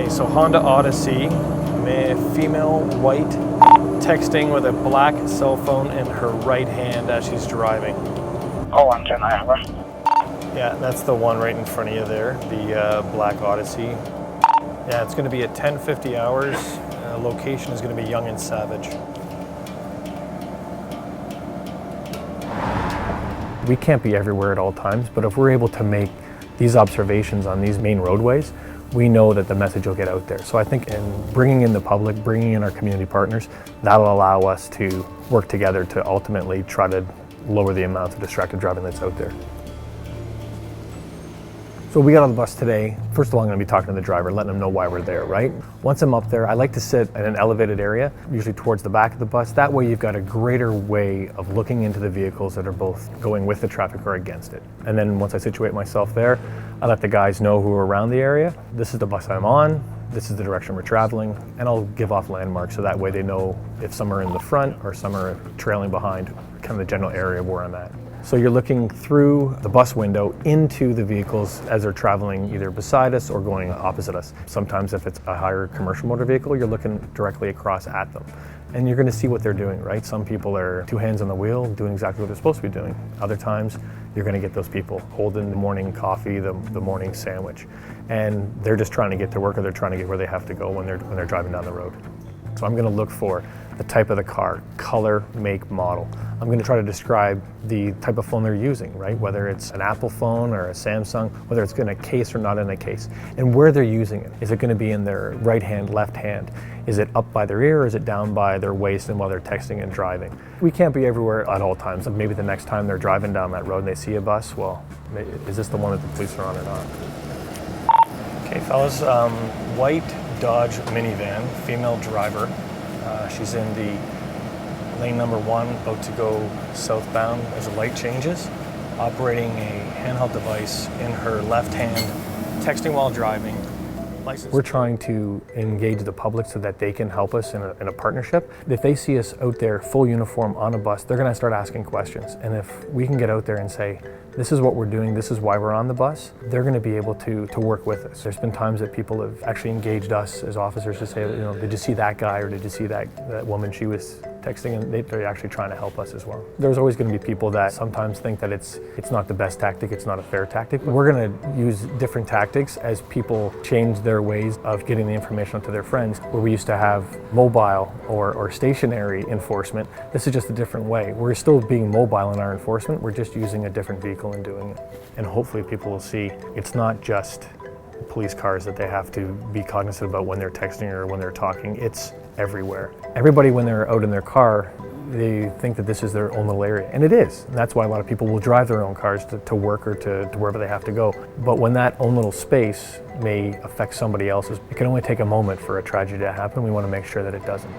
Okay, so Honda Odyssey, female, white, texting with a black cell phone in her right hand as she's driving. Oh, I'm 10 hour. Yeah, that's the one right in front of you there, the black Odyssey. Yeah, it's going to be at 10:50 hours. Location is going to be Young and Savage. We can't be everywhere at all times, but if we're able to make these observations on these main roadways, we know that the message will get out there. So I think in bringing in the public, bringing in our community partners, that'll allow us to work together to ultimately try to lower the amount of distracted driving that's out there. So we got on the bus today. First of all, I'm going to be talking to the driver, letting them know why we're there, right? Once I'm up there, I like to sit in an elevated area, usually towards the back of the bus. That way you've got a greater way of looking into the vehicles that are both going with the traffic or against it. And then once I situate myself there, I let the guys know who are around the area. This is the bus I'm on, this is the direction we're traveling, and I'll give off landmarks so that way they know if some are in the front or some are trailing behind, kind of the general area of where I'm at. So you're looking through the bus window into the vehicles as they're traveling either beside us or going opposite us. Sometimes if it's a higher commercial motor vehicle, you're looking directly across at them. And you're going to see what they're doing, right? Some people are two hands on the wheel doing exactly what they're supposed to be doing. Other times, you're going to get those people holding the morning coffee, the morning sandwich. And they're just trying to get to work or they're trying to get where they have to go when they're driving down the road. So I'm going to look for the type of the car, color, make, model. I'm going to try to describe the type of phone they're using, right? Whether it's an Apple phone or a Samsung, whether it's in a case or not in a case, and where they're using it. Is it going to be in their right hand, left hand? Is it up by their ear or is it down by their waist and while they're texting and driving? We can't be everywhere at all times. Maybe the next time they're driving down that road and they see a bus, well, is this the one that the police are on or not? Okay, fellas, white Dodge minivan, female driver. She's in the lane number 1, about to go southbound as the light changes, operating a handheld device in her left hand, texting while driving. We're trying to engage the public so that they can help us in a partnership. If they see us out there full uniform on a bus, they're going to start asking questions. And if we can get out there and say, this is what we're doing, this is why we're on the bus, they're going to be able to work with us. There's been times that people have actually engaged us as officers to say, you know, did you see that guy or did you see that woman, she was texting, and they're actually trying to help us as well. There's always going to be people that sometimes think that it's not the best tactic, it's not a fair tactic. We're going to use different tactics as people change their ways of getting the information out to their friends. Where we used to have mobile or stationary enforcement, this is just a different way. We're still being mobile in our enforcement, we're just using a different vehicle and doing it. And hopefully people will see it's not just police cars that they have to be cognizant about when they're texting or when they're talking. It's everywhere. Everybody, when they're out in their car, they think that this is their own little area, and it is. And that's why a lot of people will drive their own cars to work or to wherever they have to go. But when that own little space may affect somebody else's, it can only take a moment for a tragedy to happen. We want to make sure that it doesn't.